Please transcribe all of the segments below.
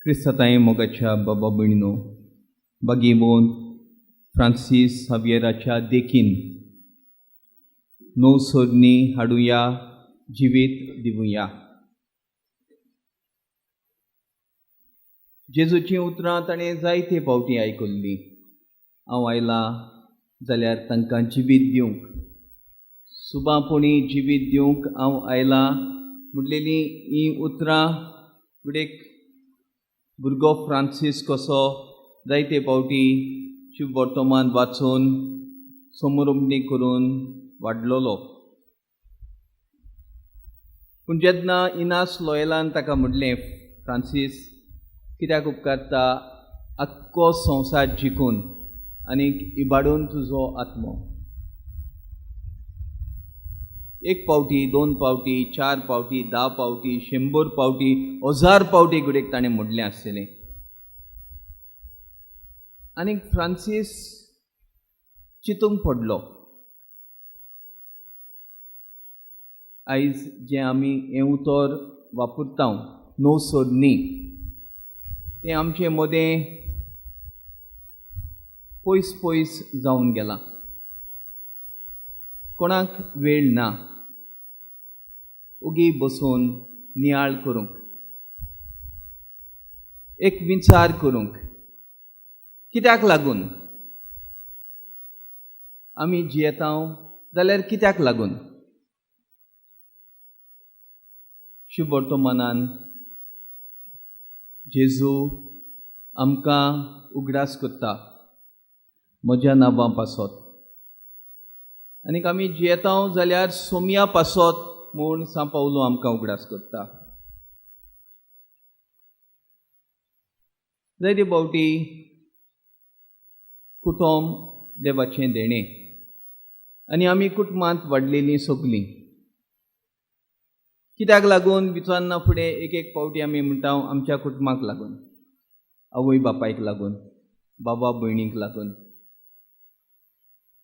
क्रिस्ताताय मोगाच्या बाबा भयणीनो, बागीमोन फ्रांसीस हावियराच्या देखीन नव सोडणी हाडुया, जिवीत दिवुया. जेजूची उतरां ताणें जायते फावटी आयकल्लीं. हांव आयला जाल्यार तांकां जिवीत दिवंक, सुबापणी जिवीत दिवंक हांव आयला म्हणलेलीं ही उतरां फुडें भुरगो फ्रांसीस कसो जायते फावटी शुभ वर्तमान वाचून समरुपणी करून वाडलोलो. पूण जेन्ना इनास लॉयलान ताका म्हणलें, फ्रांसीस, कित्याक उपकारता आख्खो संवसार जिखून आनीक इबाडून तुजो आत्मो. एक फावटी, दोन फावटी, 4 फावटी, 10 फावटी, 100 फावटी, 1000 फावटी घडयेक ताणें म्हणलें आसतलें. आनीक फ्रांसीस चिंतूंक पडलो, आयज जें आमी हें उतर वापरता नव सोडणी, तें आमचें मोदें पयस पयस जावन गेलां. कोणाक वेळ ना उगी बसून नियाळ करूंक, एक विचार करूंक. कित्याक लागून आमी जियेता जाल्यार कित्याक लागून? शुभ वर्तमानान जेजू आमकां उगडास करता म्हज्या नांवा पासत. आनीक आमी जियेता जाल्यार सोमया पासत म्हूण सा पावलो आमकां उगडास करता. जायते फावटी कुटुंब देवाचें देणें आनी आमी कुटुंबांत वाडलेलीं सगलीं. कित्याक लागून विचारना फुडें एक एक फावटी आमी म्हणटा आमच्या कुटुंबाक लागून, आवय बापायक लागून, बाबा भयणीक लागून,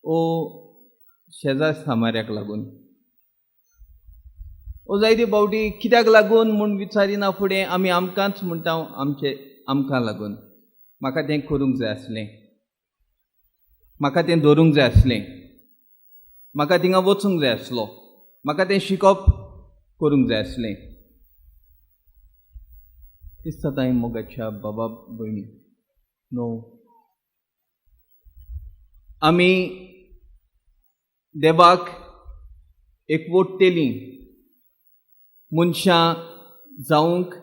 ओ शेजार सामाऱ्याक लागून. ओ जायते फावटी कित्याक लागून म्हूण विचारिना फुडें आमी आमकांच म्हणटा आमकां लागून. म्हाका तें करूंक जाय आसलें, म्हाका तें दवरूंक जाय आसलें, म्हाका थिंगा वचूंक जाय आसलो, म्हाका तें शिकप करूंक जाय आसलें. क्रिस्ताताय मोगाच्या बाबा भयणी नो, आमी देवाक एकवटतेलीं मनशां जावंक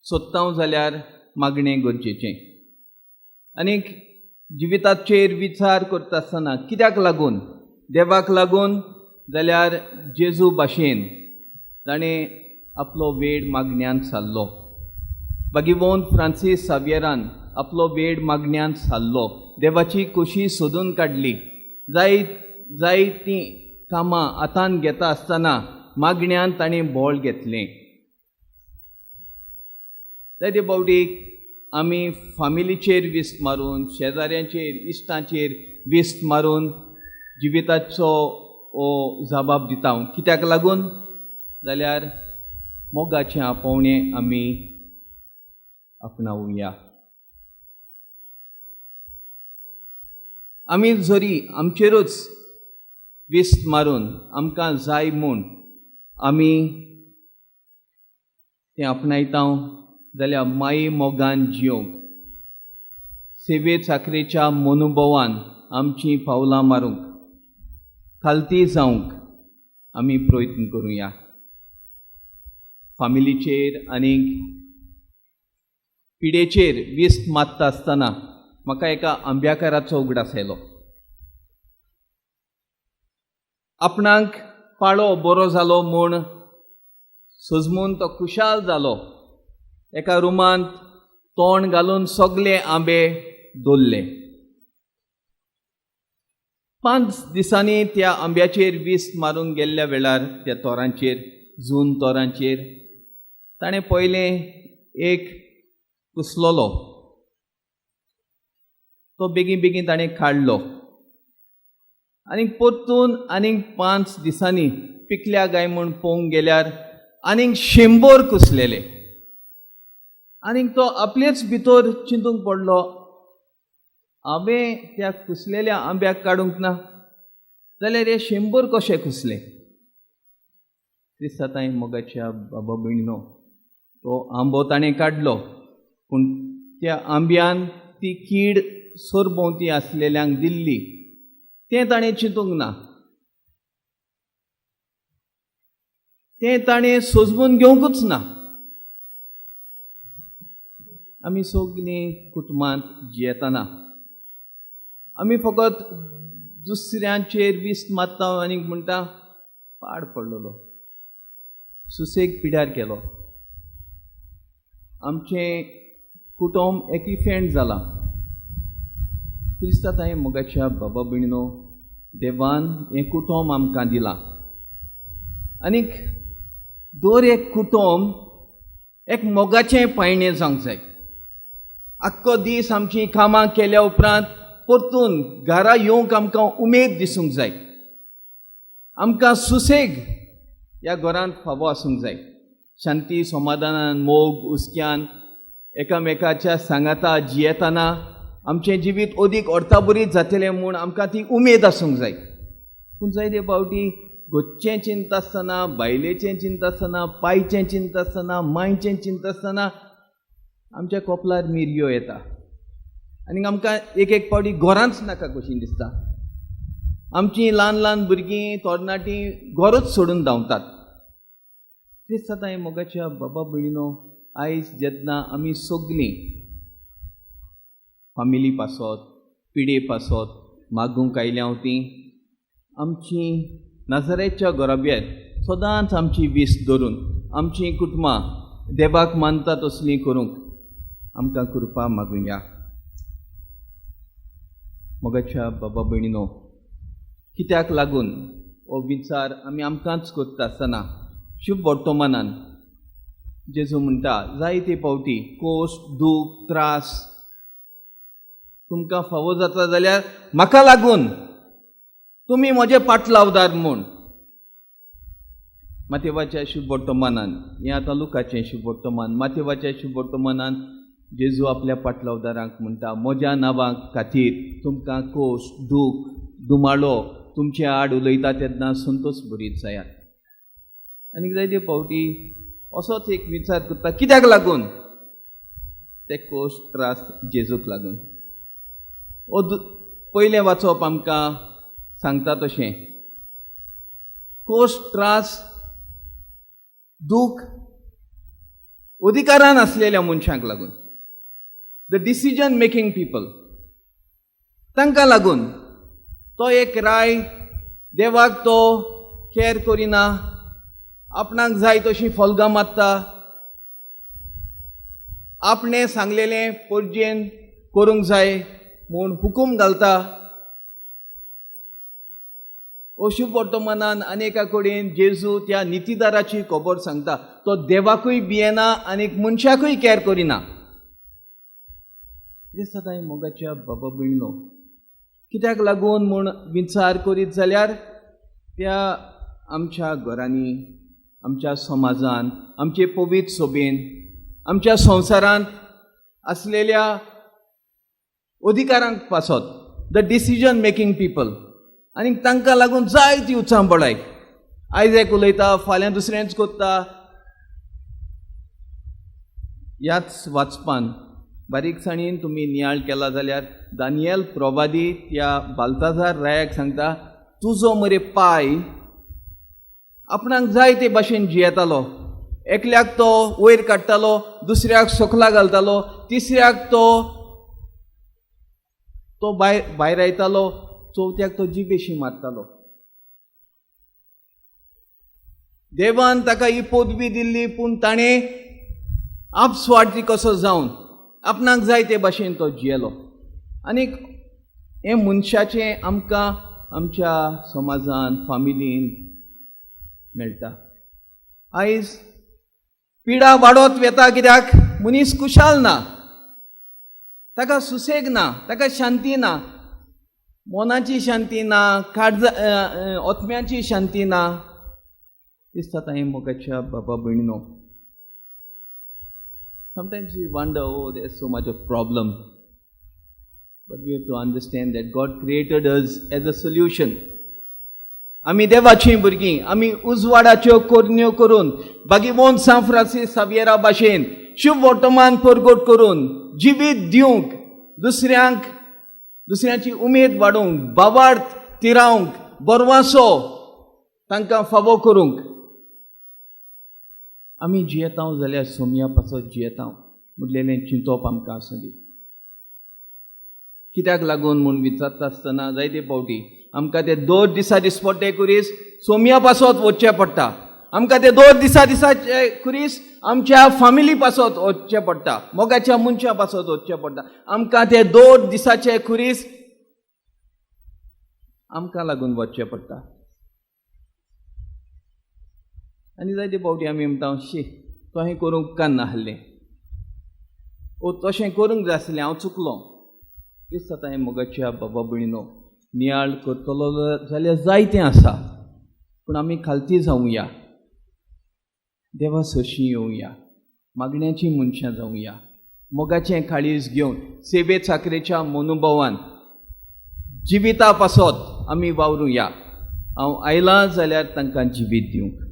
सोदता जाल्यार मागणें गरजेचें. आनीक जिविताचेर विचार करता आसतना कित्याक लागून? देवाक लागून जाल्यार जेजू भाशेन ताणें आपलो वेळ मागण्यांत सारलो. बागीमोन फ्रांसीस हावियरान आपलो वेळ मागण्यांत सारलो. देवाची खोशी सोदून काडली. जायतीं कामां हातान घेता आसतना मागण्यांत ताणें बोळ घेतलें. जायते फावटी आमी फामिलीचेर विस्त मारून, शेजाऱ्यांचेर, इश्टांचेर विस्त मारून जिविताचो जबाब दिता. कित्याक लागून? जाल्यार मोगाचें आपोवणें आमी आपणावुया. आमी जरी आमचेरूच विस्त मारून आमकां जाय म्हूण आमी तें आपणायता जाल्यार माई मोगान जियोंक, सेवे चाकरेच्या मनोभवान आमचीं पावलां मारूंक, खालती जावंक आमी प्रयत्न करुया. फामिलीचेर आनीक पिडेचेर विस्त मारता आसतना म्हाका एका आंब्याकाराचो उगडास आयलो. आपणाक पाळो बरो जालो म्हूण सजमून तो खुशाल जालो. एका रुमांत तोंड घालून सगळे आंबे दवरले. 5 दिसांनी त्या आंब्याचेर विस्त मारूंक गेल्ल्या वेळार त्या तोरांचेर, जून तोरांचेर ताणें पयलें एक कुसलोलो. तो बेगीन बेगीन ताणें काडलो. आनीक परतून आनीक 5 दिसांनी पिकल्या काय म्हूण पळोवंक गेल्यार आनीक 100 कुसलेले. आनी तो आपलेच भितर चिंतूंक पडलो, हांवें त्या कुसलेल्या आंब्याक काडूंक ना जाल्यार हे 100 कशे कुसले. क्रिस्ताताय मोगाच्या बाबा भयणीनो, तो आंबो ताणें काडलो, पूण त्या आंब्यान ती कीड सोरभोंवती आसलेल्यांक दिल्ली तें ताणें चिंतूंक ना. तें ताणें सोजमून घेवंकूच ना. आमी सगळीं कुटुंबांत जियेतना आमी फकत दुसऱ्यांचेर विस्त मारता आनी म्हणटा पाड पडलेलो, सुसेग पिड्यार केलो. आमचें कुटुंब एकीफेंड जालां. क्रिस्ताताय मोगाच्या बाबा भयणीनो, देवान हें कुटुंब आमकां दिलां. आनीक दर एक कुटुंब एक मोगाचें पायणें जावंक जाय. आख्खो दीस आमचीं कामां केल्या उपरांत परतून घरा येवंक आमकां उमेद दिसूंक जाय. आमकां सुसेग ह्या घरांत फावो आसूंक जाय. शांती समाधानान मोग हुस्क्यान एकामेकाच्या सांगाता जियेतना आमचें जिवीत ओदीक अर्थाबरीत जातलें म्हूण आमकां ती उमेद आसूंक जाय. पूण जायते फावटी घरचें चिंता आसतना, बायलेचें चिंता आसतना, पायचें चिंता आसतना, मांयचें चिंता आसतना आमच्या कपलार मिरयो येता आनी आमकां एक एक फावटी घरांच नाका कशीं दिसता. आमचीं ल्हान ल्हान भुरगीं तरणाटीं घरूच सोडून धांवतात. क्रिस्ताताय मोगाच्या बाबा भयणीनो, आयज जेन्ना आमी सगळीं फामिली पासत, पिडे पासत मागूंक आयल्या तीं आमची नाझारेतच्या घराब्यार सदांच आमची वीस धरून आमचीं कुटुंबां देवाक मानता तसलीं करूंक आमकां कृपा मागुया. मोगाच्या बाबा भयणीनो, कित्याक लागून हो विचार आमी आमकांच करता आसतना शुभ वर्तमानान जेजू म्हणटा, जायते फावटी कोश्ट, दूख, त्रास तुमकां फावो जाता जाल्यार म्हाका लागून तुमी म्हजे पाटलावदार म्हूण. मातेवाच्या शुभ वर्तमानान, हें आतां लुकाचें शुभ वर्तमान, मातेवाच्या शुभ वर्तमानान जेजू आपल्या पाटलावदारांक म्हणटा, म्हज्या नांवा खातीर तुमकां कोश्ट, दूख, दुमाळो तुमचे आड उलयता तेन्ना संतोश भरीत जायात. आनी जायते फावटी असोच एक विचार करता, कित्याक लागून ते कोश्ट, त्रास जेजूक लागून. पयलें वाचप आमकां सांगता तशें कोश्ट, त्रास, दूख अधिकारान आसलेल्या मनशांक लागून, द डिसिजन मेकिंग पीपल, तांकां लागून तो एक राय देवाक तो केअर करिना, आपणाक जाय तशी फॉल्गां मारता, आपणें सांगलेलें पर्जेन करूंक जाय म्हूण हुकूम घालता. अशुभ वर्तमानान अनेका कडेन जेजू त्या नितीदाराची खबर सांगता. तो देवाकूय भियेना आनीक मनशाकूय केअर करिना. क्रिस्ताताय मोगाच्या बाबा भयणीनो, कित्याक लागून म्हूण विचार करीत जाल्यार त्या आमच्या घरांनी, आमच्या समाजान, आमचे पवित्र सभेन, आमच्या संवसारांत असलेल्या अधिकारांक पासत, द डिसिजन मेकिंग पीपल, आनी तांकां लागून जायती उचांबळाय. आयज एक उलयता, फाल्यां दुसरेंच करता. ह्याच वाचपान बारीकसाणीन तुमी नियाळ केला जाल्यार दानियल प्रवादी त्या बाल्ताजार रायाक सांगता, तुजो मरे पाय आपणाक जाय ते भाशेन जियेतालो. एकल्याक तो वयर काडटालो, दुसऱ्याक सकला घालतालो, तिसऱ्याक तो भायर येतालो, चवथ्याक तो जिबेशी मारतालो. देवान ताका ही पदवी दिल्ली, पूण ताणें आपस्वार्थी कसो जावन आपणाक जाय ते भाशेन तो जियेलो. आनीक हें मनशाचें आमकां आमच्या समाजान, फामिलीन मेळटा. आयज पिडा वाडत वता. कित्याक मनीस खुशाल ना, ताका सुसेग ना, ताका शांती ना, मोनाची शांती ना, ओतम्याची शांती ना. दिसता मोगाच्या बाबा भयणीनो, Sometimes we wonder, oh, there's so much of problem. But we have to understand that God created us as a solution. आमी देवाची भुरगीं, आमी उजवाडाच्यो कोरण्यो करून, बागीमोन सान फ्रांसीस सावियरा भाशेन शुभ वर्तमान परगट करून, जिवीत दिवंक, दुसऱ्यांची उमेद वाडोवंक, बाबार्थ तिरावंक, बरवासो तांकां फावो करूंक आमी जियेतांव जाल्यार सोमया पासत जियेतांव म्हटलेलें चिंतप आमकां आसुंदी. कित्याक लागून म्हूण विचारता आसतना जायते फावटी आमकां ते 2 दिसा दिसपट्टे कुरीस सोमया पासत वचचें पडटा. आमकां ते 2 दिसाचे कुरीस आमच्या फॅमिली पासत वचचें पडटा, मोगाच्या मनशां पासत वचचें पडटा. आमकां ते 2 दिसाचे कुरीस आमकां लागून वचचें पडटा. आनी जायते फावटी आमी म्हणटा शी तोहें करूंक कान नाहल्लें, ओ तशें करूंक जाय आसलें, हांव चुकलो. दिसता हें मोगाच्या बाबा भयणीनो, नियाळ करतलो जाल्यार जायतें आसा, पूण आमी खालती जावुया, देवा सरशीं येवया, मागण्याचीं मनशां जावुया, मोगाचें काळीज घेवन सेवे चाकरेच्या मनोभावान जिविता पासत आमी वावरुया. हांव आयलां जाल्यार तांकां जिवीत दिवंक.